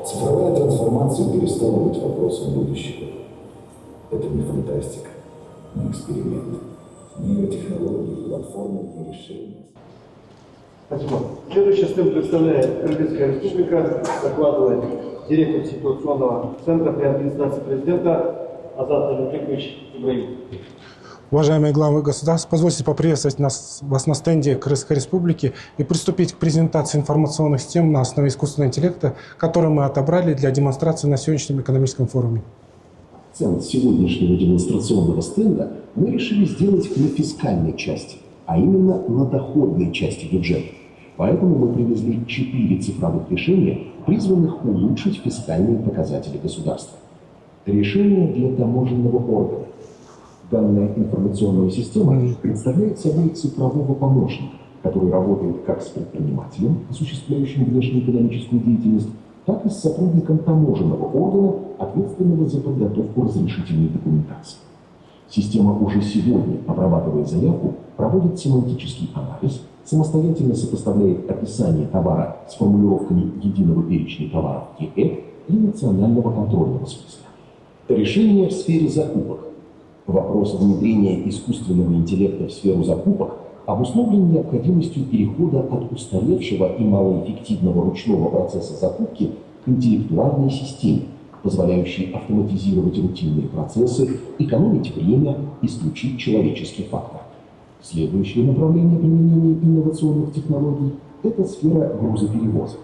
Цифровая трансформация перестала быть вопросом будущего. Это не фантастика, не эксперимент. Нейротехнологии, платформы и решения. Спасибо. Следующий стенд представляет Кыргызская республика. Докладывает директор ситуационного центра при администрации президента Азат Алибекович Ибраимов. Уважаемые главы государств, позвольте поприветствовать вас на стенде Кыргызской республики и приступить к презентации информационных систем на основе искусственного интеллекта, которые мы отобрали для демонстрации на сегодняшнем экономическом форуме. Акцент сегодняшнего демонстрационного стенда мы решили сделать на фискальной части, а именно на доходной части бюджета. Поэтому мы привезли 4 цифровых решения, призванных улучшить фискальные показатели государства. Решение для таможенного органа. Данная информационная система представляет собой цифрового помощника, который работает как с предпринимателем, осуществляющим внешнеэкономическую деятельность, так и с сотрудником таможенного органа, ответственного за подготовку разрешительной документации. Система уже сегодня, обрабатывая заявку, проводит семантический анализ, самостоятельно сопоставляет описание товара с формулировками единого перечня товаров ЕЭ и национального контрольного списка. Решение в сфере закупок. Вопрос внедрения искусственного интеллекта в сферу закупок обусловлен необходимостью перехода от устаревшего и малоэффективного ручного процесса закупки к интеллектуальной системе, позволяющей автоматизировать рутинные процессы, экономить время, исключить человеческий фактор. Следующее направление применения инновационных технологий – это сфера грузоперевозок.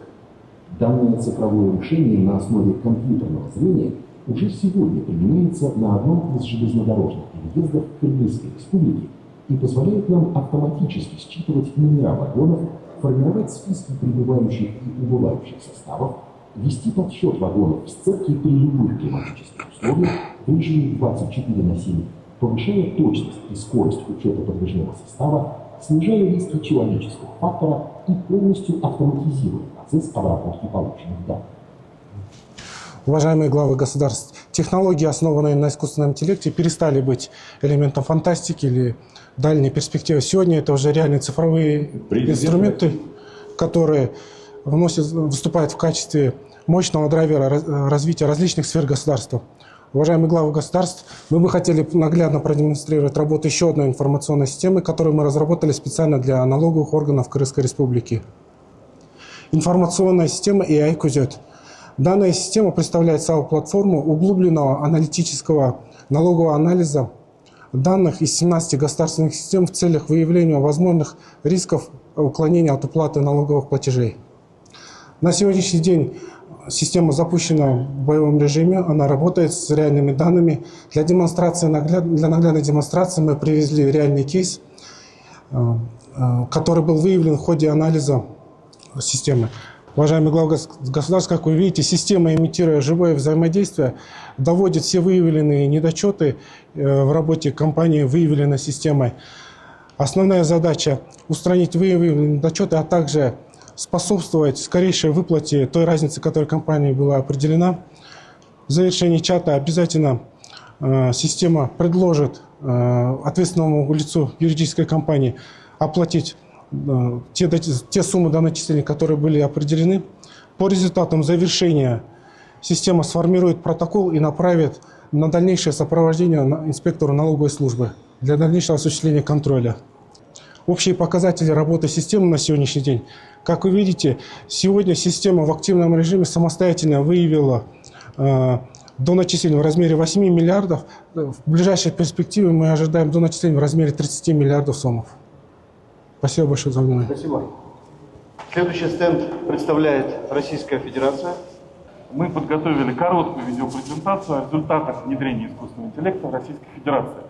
Данное цифровое решение на основе компьютерного зрения уже сегодня применяется на одном из железнодорожных переездов Кыргызской республики и позволяет нам автоматически считывать номера вагонов, формировать списки прибывающих и убывающих составов, вести подсчет вагонов в сцепке при любых климатических условиях в режиме 24/7, повышая точность и скорость учета подвижного состава, снижая риски человеческого фактора и полностью автоматизируя процесс обработки полученных данных. Уважаемые главы государств, технологии, основанные на искусственном интеллекте, перестали быть элементом фантастики или дальней перспективы. Сегодня это уже реальные цифровые инструменты, которые выступают в качестве мощного драйвера развития различных сфер государства. Уважаемые главы государств, мы бы хотели наглядно продемонстрировать работу еще одной информационной системы, которую мы разработали специально для налоговых органов Кыргызской республики. Информационная система AI-Кузет. Данная система представляет собой платформу углубленного аналитического налогового анализа данных из 17 государственных систем в целях выявления возможных рисков уклонения от уплаты налоговых платежей. На сегодняшний день система запущена в боевом режиме, она работает с реальными данными. Для наглядной демонстрации мы привезли реальный кейс, который был выявлен в ходе анализа системы. Уважаемые главы государств, как вы видите, система, имитируя живое взаимодействие, доводит все выявленные недочеты в работе компании, выявленной системой. Основная задача – устранить выявленные недочеты, а также способствовать скорейшей выплате той разницы, которая компании была определена. В завершении чата обязательно система предложит ответственному лицу юридической компании оплатить те суммы до начисления, которые были определены. По результатам завершения система сформирует протокол и направит на дальнейшее сопровождение инспектору налоговой службы для дальнейшего осуществления контроля. Общие показатели работы системы на сегодняшний день. Как вы видите, сегодня система в активном режиме самостоятельно выявила до начисления в размере 8 миллиардов. В ближайшей перспективе мы ожидаем до начисления в размере 30 миллиардов сомов. Спасибо большое за внимание. Спасибо. Следующий стенд представляет Российская Федерация. Мы подготовили короткую видеопрезентацию о результатах внедрения искусственного интеллекта в Российской Федерации.